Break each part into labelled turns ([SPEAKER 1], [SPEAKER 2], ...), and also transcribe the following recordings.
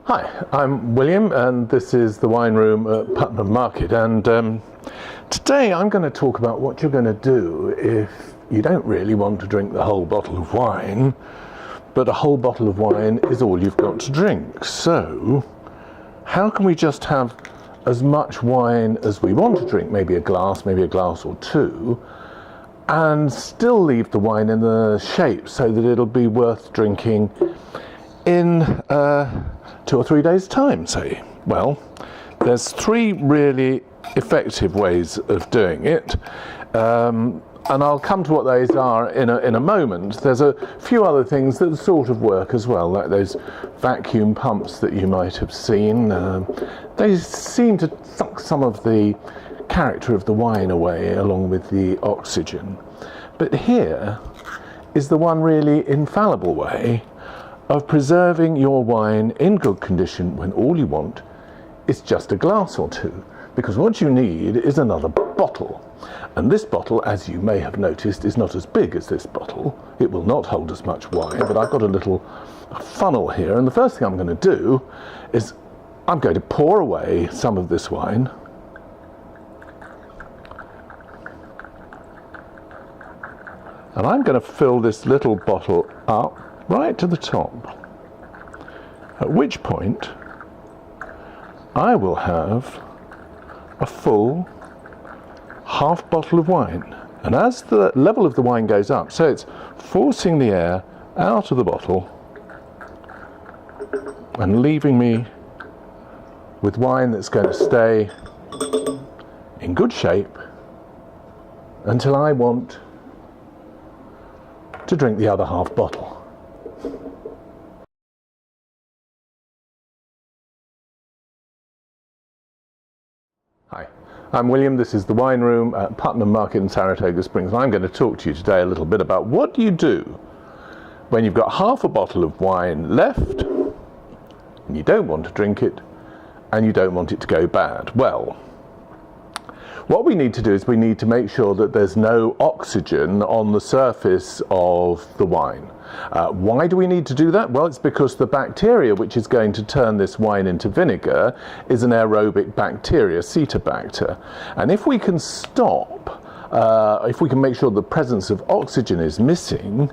[SPEAKER 1] Hi, I'm William and this is the wine room at Putnam Market, and today I'm going to talk about what you're going to do if you don't really want to drink the whole bottle of wine, but a whole bottle of wine is all you've got to drink. So how can we just have as much wine as we want to drink, maybe a glass or two, and still leave the wine in the shape so that it'll be worth drinking in 2 or 3 days' time, say? Well, there's 3 really effective ways of doing it, and I'll come to what those are in a moment. There's a few other things that sort of work as well, like those vacuum pumps that you might have seen. They seem to suck some of the character of the wine away along with the oxygen. But here is the one really infallible way of preserving your wine in good condition when all you want is just a glass or two, because what you need is another bottle. And this bottle, as you may have noticed, is not as big as this bottle. It will not hold as much wine, but I've got a little funnel here, and the first thing I'm going to do is I'm going to pour away some of this wine. And I'm going to fill this little bottle up right to the top, at which point I will have a full half bottle of wine. And as the level of the wine goes up, so it's forcing the air out of the bottle and leaving me with wine that's going to stay in good shape until I want to drink the other half bottle. Hi, I'm William. This is the wine room at Putnam Market in Saratoga Springs. I'm going to talk to you today a little bit about what do you do when you've got half a bottle of wine left and you don't want to drink it and you don't want it to go bad. Well, what we need to do is we need to make sure that there's no oxygen on the surface of the wine. Why do we need to do that? Well, it's because the bacteria which is going to turn this wine into vinegar is an aerobic bacteria, Cetobacter. And if we can if we can make sure the presence of oxygen is missing,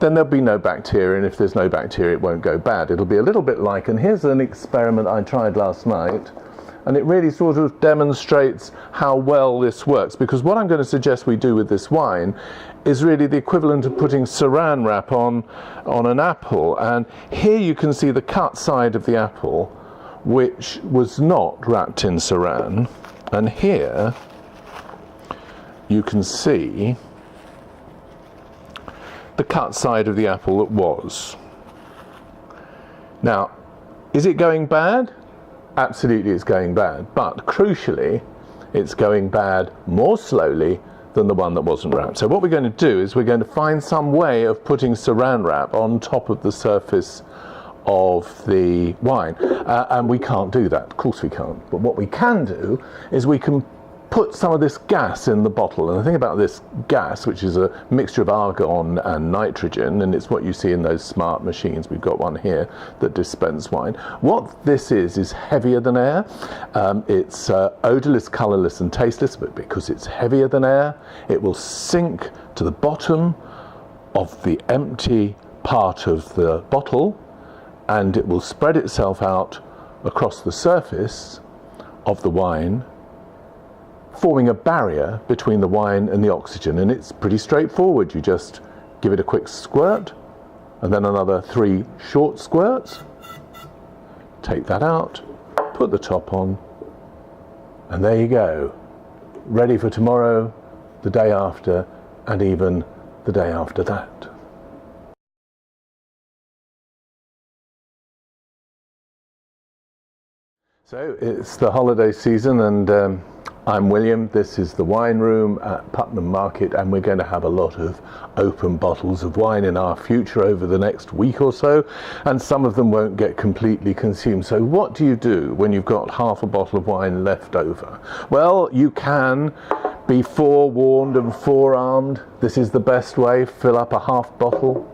[SPEAKER 1] then there'll be no bacteria, and if there's no bacteria it won't go bad. It'll be a little bit like, and here's an experiment I tried last night, and it really sort of demonstrates how well this works, because what I'm going to suggest we do with this wine is really the equivalent of putting saran wrap on an apple. And here you can see the cut side of the apple, which was not wrapped in saran, and here you can see the cut side of the apple that was. Now, is it going bad? Absolutely it's going bad, but crucially it's going bad more slowly than the one that wasn't wrapped. So what we're going to do is we're going to find some way of putting saran wrap on top of the surface of the wine, and we can't do that, of course we can't. But what we can do is we can put some of this gas in the bottle. And the thing about this gas, which is a mixture of argon and nitrogen, and it's what you see in those smart machines, we've got one here that dispense wine. What this is heavier than air. It's odorless, colourless and tasteless, but because it's heavier than air, it will sink to the bottom of the empty part of the bottle, and it will spread itself out across the surface of the wine, forming a barrier between the wine and the oxygen. And it's pretty straightforward. You just give it a quick squirt and then another 3 short squirts, take that out, put the top on, and there you go, ready for tomorrow, the day after, and even the day after that. So it's the holiday season, and I'm William. This is the wine room at Putnam Market, and we're going to have a lot of open bottles of wine in our future over the next week or so, and some of them won't get completely consumed. So what do you do when you've got half a bottle of wine left over? Well, you can be forewarned and forearmed. This is the best way. Fill up a half bottle,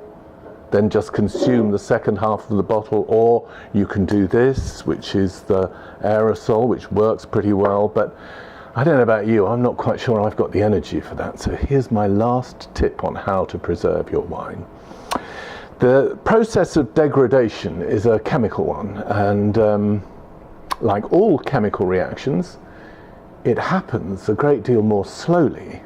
[SPEAKER 1] then just consume the second half of the bottle, or you can do this, which is the aerosol, which works pretty well. But I don't know about you, I'm not quite sure I've got the energy for that. So here's my last tip on how to preserve your wine. The process of degradation is a chemical one, and like all chemical reactions, it happens a great deal more slowly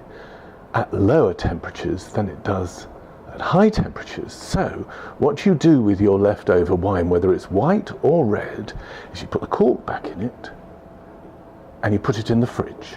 [SPEAKER 1] at lower temperatures than it does at high temperatures. So what you do with your leftover wine, whether it's white or red, is you put the cork back in it and you put it in the fridge.